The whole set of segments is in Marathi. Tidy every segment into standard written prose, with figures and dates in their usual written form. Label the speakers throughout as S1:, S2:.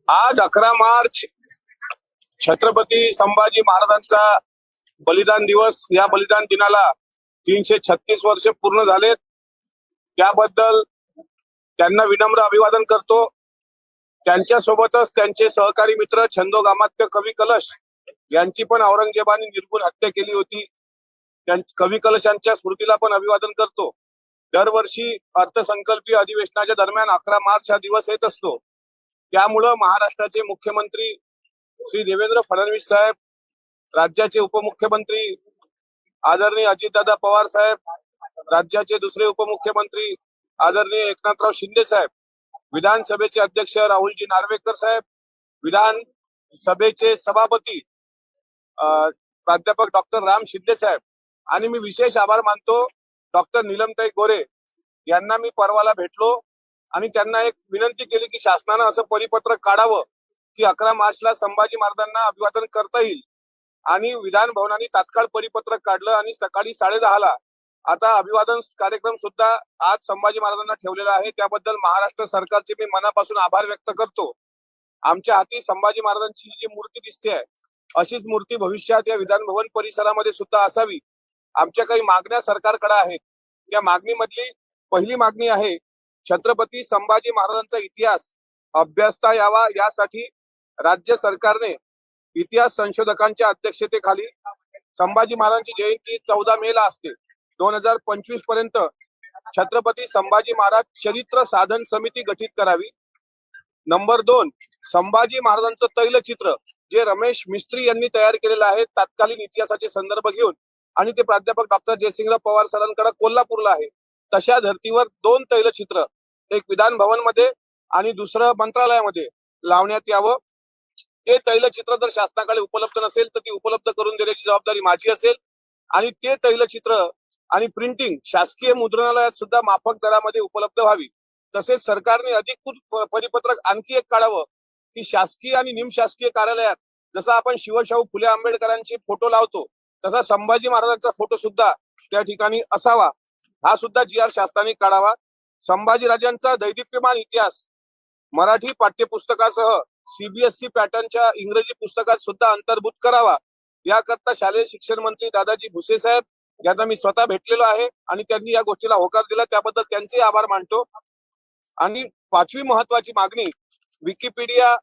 S1: आज 11 मार्च छत्रपती संभाजी महाराजांचा बलिदान दिवस. या बलिदान दिनाला 336 वर्ष पूर्ण झालेत. त्याबद्दल त्यांना विनम्र अभिवादन करतो. त्यांच्यासोबतच त्यांचे सहकारी मित्र छंदोगामात्य कवी कलश यांची पण औरंगजेबाने निर्घृण हत्या केली होती. कवी कलशांच्या स्मृतीला पण अभिवादन करतो. दरवर्षी अर्थसंकल्पीय अधिवेशनाच्या दरम्यान 11 मार्च हा दिवस येत असतो. त्यामुळं महाराष्ट्राचे मुख्यमंत्री श्री देवेंद्र फडणवीस साहेब, राज्याचे उपमुख्यमंत्री आदरणीय अजितदादा पवार साहेब, राज्याचे दुसरे उपमुख्यमंत्री आदरणीय एकनाथराव शिंदे साहेब, विधानसभेचे अध्यक्ष राहुलजी नार्वेकर साहेब, विधानसभेचे सभापती प्राध्यापक डॉक्टर राम शिंदे साहेब, आणि मी विशेष आभार मानतो डॉक्टर नीलमताई गोरे यांना. मी परवाला भेटलो आणि त्यांना एक विनंती केली की शासनानं असं परिपत्रक काढावं की 11 मार्चला संभाजी महाराजांना अभिवादन करता येईल. आणि विधान भवनाने तात्काळ परिपत्रक काढलं आणि सकाळी 10:30ला आता अभिवादन कार्यक्रम सुद्धा आज संभाजी महाराजांना ठेवलेला आहे. त्याबद्दल महाराष्ट्र सरकारचे मी मनापासून आभार व्यक्त करतो. आमच्या हाती संभाजी महाराजांची जी मूर्ती दिसते आहे, अशीच मूर्ती भविष्यात या विधान भवन परिसरामध्ये सुद्धा असावी. आमच्या काही मागण्या सरकारकडे आहेत. त्या मागणीमधली पहिली मागणी आहे, छत्रपती संभाजी महाराजांचा इतिहास अभ्यासता यावा यासाठी राज्य सरकारने इतिहास संशोधकांच्या अध्यक्षतेखाली संभाजी महाराजांची जयंती 14 मेला असते. 2025 पर्यंत छत्रपती संभाजी महाराज चरित्र साधन समिती गठीत करावी. नंबर 2, संभाजी महाराजांचं तैलचित्र जे रमेश मिस्त्री यांनी तयार केलेलं आहे तत्कालीन इतिहासाचे संदर्भ घेऊन, आणि ते प्राध्यापक डॉक्टर जयसिंगराव पवार सरांकडे कोल्हापूरला आहे. तशा धर्तीवर 2 तैलचित्र, एक विधान भवन मध्ये आणि दुसरं मंत्रालयामध्ये लावण्यात यावं. ते तैलचित्र जर शासनाकडे उपलब्ध नसेल तर ती उपलब्ध करून देण्याची जबाबदारी माझी असेल. आणि ते तैलचित्र आणि प्रिंटिंग शासकीय मुद्रणालयात सुद्धा माफक दरामध्ये उपलब्ध व्हावी. तसेच सरकारने अधिकृत परिपत्रक आणखी एक काढावं की शासकीय आणि निमशासकीय कार्यालयात जसं आपण शिवशाहू फुले आंबेडकरांचे फोटो लावतो तसा संभाजी महाराजांचा फोटो सुद्धा त्या ठिकाणी असावा. हा सुद्धा GR शासनाने काढावा. संभाजी राजांचा दैदिप्यमान इतिहास मराठी पाठ्यपुस्तकासह CBSE पॅटर्नच्या इंग्रजी पुस्तकात सुद्धा अंतर्भूत करावा. याकरता शालेय शिक्षण मंत्री दादाजी भुसे साहेब यांना मी स्वतः भेटलेलो आहे आणि त्यांनी या गोष्टीला होकार दिला, त्याबद्दल त्यांचे आभार मानतो. आणि 5वी महत्वाची मागणी, विकिपीडिया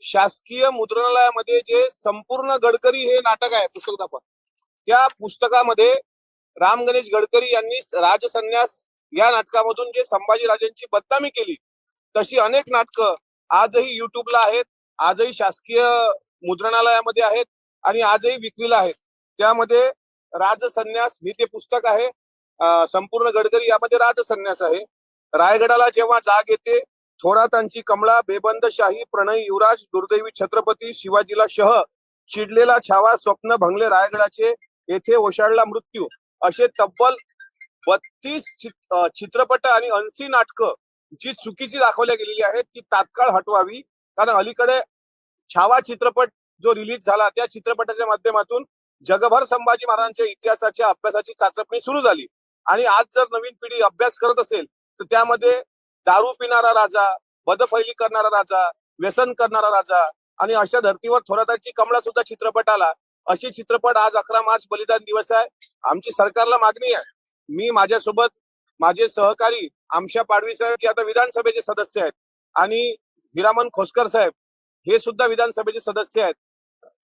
S1: शासकीय मुद्रणालयामध्ये जे संपूर्ण गडकरी हे नाटक आहे पुस्तक दाखवा, त्या पुस्तकामध्ये राम गणेश गडकरी यांनी राजसन्यास या नाटकामधून जे संभाजी राजांची बदनामी केली तशी अनेक नाटकं आजही युट्यूबला आहेत, आजही शासकीय मुद्रणालयामध्ये आहेत आणि आजही विक्रीला आहेत. त्यामध्ये राजसन्यास हे ते पुस्तक आहे. संपूर्ण गडकरी यामध्ये राजसन्यास आहे. रायगडाला जेव्हा जाग येते, थोरातांची कमळा, बेबंद शाही, प्रणय युवराज, दुर्दैवी छत्रपती, शिवाजीला शह, चिडलेला छावा, स्वप्न भंगले रायगडाचे, येथे ओशाळला मृत्यू, असे तब्बल 32 चित्रपट आणि 80 नाटकं जी चुकीची दाखवल्या गेलेली आहेत ती तात्काळ हटवावी. कारण अलीकडे छावा चित्रपट जो रिलीज झाला त्या चित्रपटाच्या माध्यमातून जगभर संभाजी महाराजांच्या इतिहासाच्या अभ्यासाची चाचपणी सुरू झाली. आणि आज जर नवीन पिढी अभ्यास करत असेल तर त्यामध्ये दारू पिणारा राजा, बदफैली करणारा राजा, व्यसन करणारा राजा आणि अशा धर्तीवर थोरातांची कमळा सुद्धा चित्रपट आला. असे चित्रपट आज 11 मार्च बलिदान दिवस आहे. आमची सरकारला मागणी आहे, मी माझ्यासोबत माझे सहकारी आमशा पाडवी साहेब जे आता विधानसभेचे सदस्य आहेत आणि हिरामन खोसकर साहेब हे सुद्धा विधानसभेचे सदस्य आहेत,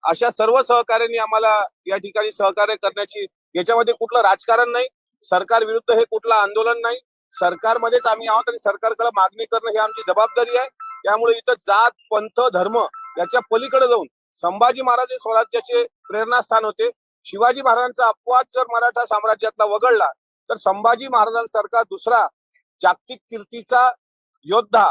S1: अशा सर्व सहकार्यांनी आम्हाला या ठिकाणी सहकार्य करण्याची, याच्यामध्ये कुठलं राजकारण नाही, सरकार विरुद्ध हे कुठलं आंदोलन नाही, सरकारमध्येच आम्ही आहोत आणि सरकारकडे मागणी करणं ही आमची जबाबदारी आहे. त्यामुळे इथं जात, पंथ, धर्म याच्या पलीकडे जाऊन संभाजी महाराज हे स्वराज्याचे प्रेरणास्थान होते. शिवाजी महाराजांचा अपवाद जर मराठा साम्राज्यातला वगळला तर संभाजी महाराजांसारखा दुसरा जागतिक कीर्तीचा योद्धा,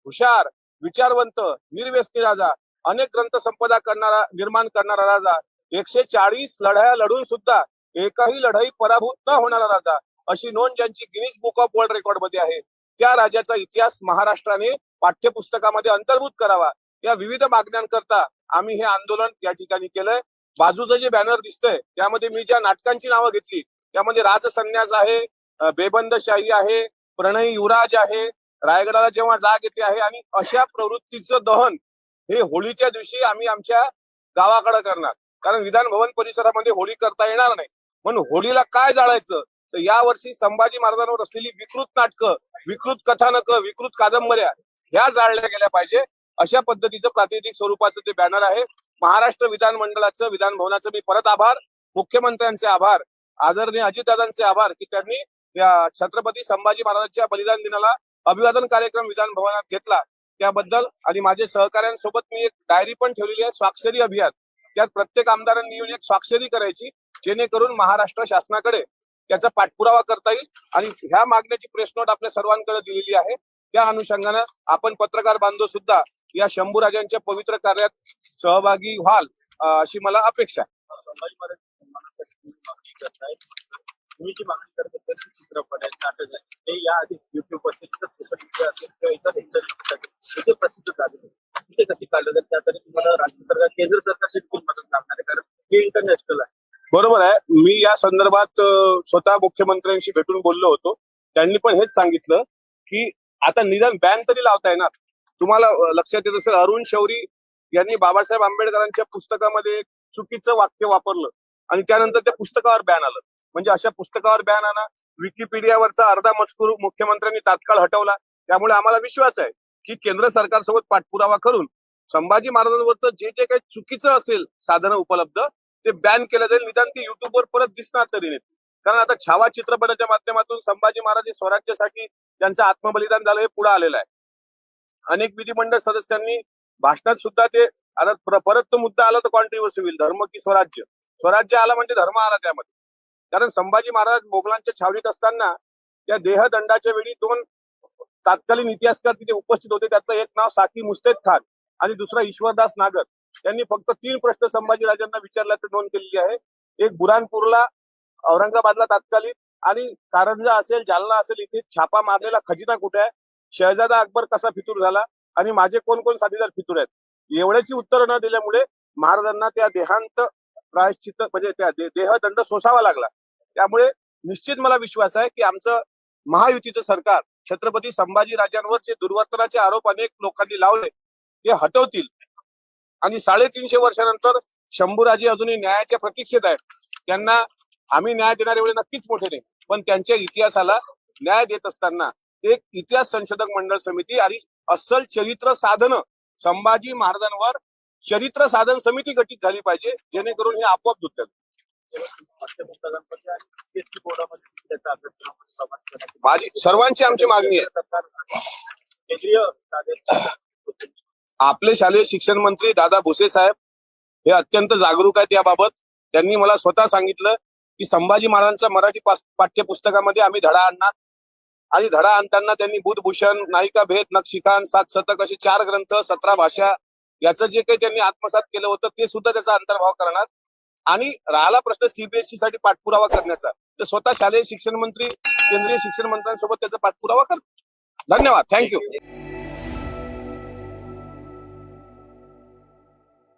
S1: हुशार, विचारवंत, निर्व्यसनी राजा, अनेक ग्रंथ संपदा करणारा, निर्माण करणारा राजा, 140 लढाया लढून सुद्धा एकाही लढाई पराभूत न होणारा राजा, अशी नोंद ज्यांची Guinness book of world record मध्ये आहे, त्या राजाचा इतिहास महाराष्ट्राने पाठ्यपुस्तकामध्ये अंतर्भूत करावा. या विविध मागण्यांकरता आम्ही हे आंदोलन या ठिकाणी केलंय. बाजूचं जे बॅनर दिसतंय त्यामध्ये मी ज्या नाटकांची नावं घेतली त्यामध्ये राजसन्यास आहे, बेबंद शाही आहे, प्रणय युवराज आहे, रायगडाला जेव्हा जाग येते आहे, आणि अशा प्रवृत्तीचं दहन हे होळीच्या दिवशी आम्ही आमच्या गावाकडे करणार, कारण विधान भवन परिसरामध्ये होळी करता येणार नाही. म्हणून होळीला काय जाळायचं, तर यावर्षी संभाजी महाराजांवर असलेली विकृत नाटकं, विकृत कथानकं, विकृत कादंबऱ्या ह्या जाळल्या गेल्या पाहिजे. अशा पद्धतीचं प्रातिनिधिक स्वरूपाचं ते बॅनर आहे. महाराष्ट्र विधानमंडळाचं, विधान भवनाचं मी परत आभार, मुख्यमंत्र्यांचे आभार, आदरणीय अजितदादांचे आभार की त्यांनी या छत्रपती संभाजी महाराजांच्या बलिदान दिनाला अभिवादन कार्यक्रम विधान भवनात घेतला त्याबद्दल. आणि माझे सहकाऱ्यांसोबत मी एक डायरी पण ठेवलेली आहे, स्वाक्षरी अभियान. त्यात प्रत्येक आमदारांनी येऊन एक स्वाक्षरी करायची, जेणेकरून महाराष्ट्र शासनाकडे त्याचा पाठपुरावा करता येईल. आणि ह्या मागण्याची प्रेस नोट आपल्या सर्वांकडे दिलेली आहे. त्या अनुषंगानं आपण पत्रकार बांधव सुद्धा या शंभूराजांच्या पवित्र कार्यात सहभागी व्हाल अशी मला अपेक्षा आहे.
S2: संभाजी महाराज तुम्ही जी मागणी करत असाल चित्रपट आहे, नाटक आहे, हे याआधी युट्यूबवर इथे प्रसिद्ध झाले, तिथे कशी काढलं तर त्यासाठी तुम्हाला राज्य सरकार, केंद्र सरकारची देखील मदत लागणार आहे, कारण हे इंटरनॅशनल आहे.
S1: बरोबर आहे. मी या संदर्भात स्वतः मुख्यमंत्र्यांशी भेटून बोललो होतो. त्यांनी पण हेच सांगितलं की आता निदान बॅन तरी लावता येणार. तुम्हाला लक्षात येत असेल, अरुण शौरी यांनी बाबासाहेब आंबेडकरांच्या पुस्तकामध्ये चुकीचं वाक्य वापरलं आणि त्यानंतर त्या पुस्तकावर बॅन आलं. म्हणजे अशा पुस्तकावर बॅन आणा, विकिपीडियावरचा अर्धा मजकूर मुख्यमंत्र्यांनी तात्काळ हटवला. त्यामुळे आम्हाला विश्वास आहे की केंद्र सरकारसोबत पाठपुरावा करून संभाजी महाराजांवरचं जे जे काही चुकीचं असेल साधनं उपलब्ध ते बॅन केलं जाईल. निदान ते युट्यूबवर परत दिसणार तरी नाही. कारण आता छावा चित्रपटाच्या माध्यमातून संभाजी महाराज हे स्वराज्यासाठी त्यांचं आत्मबलिदान झालं हे पुढे आलेलं आहे. अनेक विधिमंडळ सदस्यांनी भाषणात सुद्धा ते आता परत तो मुद्दा आला तर कॉन्ट्रोवर्सी होईल, धर्म की स्वराज्य. स्वराज्य आला म्हणजे धर्म आला त्यामध्ये. कारण संभाजी महाराज मोगलांच्या छावणीत असताना त्या देहदंडाच्या वेळी दोन तत्कालीन इतिहासकार तिथे उपस्थित होते. त्याचं एक नाव साकी मुस्तैद खान आणि दुसरा ईश्वरदास नागर. त्यांनी फक्त 3 प्रश्न संभाजीराजांना विचारल्याचं नोंद केलेली आहे. एक बुरानपूरला, औरंगाबादला तत्कालीन, आणि कारंजा असेल, जालना असेल, इथे छापा मारलेला खजिना कुठे आहे, शहजादा अकबर कसा फितूर झाला आणि माझे कोण कोण साथीदार फितूर आहेत, एवढ्याची उत्तरं न दिल्यामुळे महाराजांना त्या देहांत प्रायश्चित्त म्हणजे त्या देहदंड सोसावा लागला. त्यामुळे निश्चित मला विश्वास आहे की आमचं महायुतीचं सरकार छत्रपती संभाजी राजांवर जे दुर्वर्तनाचे आरोप अनेक लोकांनी लावले ते हटवतील. आणि 350 वर्षानंतर शंभूराजे अजूनही न्यायाच्या प्रतीक्षेत आहेत. त्यांना आम्ही न्याय देणार एवढे नक्कीच मोठे नाही, पण त्यांच्या इतिहासाला न्याय देत असताना एक इतिहास संशोधक मंडळ समिती आणि अस्सल चरित्र साधन संभाजी महाराजांवर चरित्र साधन समिती गठीत झाली पाहिजे, जेणेकरून हे आपोआप धुतलं. माझी सर्वांची आमची मागणी आहे. आपले शालेय शिक्षण मंत्री दादा भुसे साहेब हे अत्यंत जागरूक आहेत याबाबत. त्यांनी मला स्वतः सांगितलं की संभाजी महाराजांच्या मराठी पाठ्यपुस्तकामध्ये आम्ही धडा आणणार, आणि धडा आणताना त्यांनी बुधभूषण, नायिका भेद, नक्षिकांत, 7 शतक असे 4 ग्रंथ, 17 भाषा याचं जे काही त्यांनी आत्मसात केलं होतं ते सुद्धा त्याचा अंतर्भाव करणार. आणि राहिला प्रश्न सीबीएसई साठी पाठपुरावा करण्याचा, तर स्वतः शालेय शिक्षण मंत्री केंद्रीय शिक्षण मंत्र्यांसोबत त्याचा पाठपुरावा करतात. धन्यवाद, थँक्यू.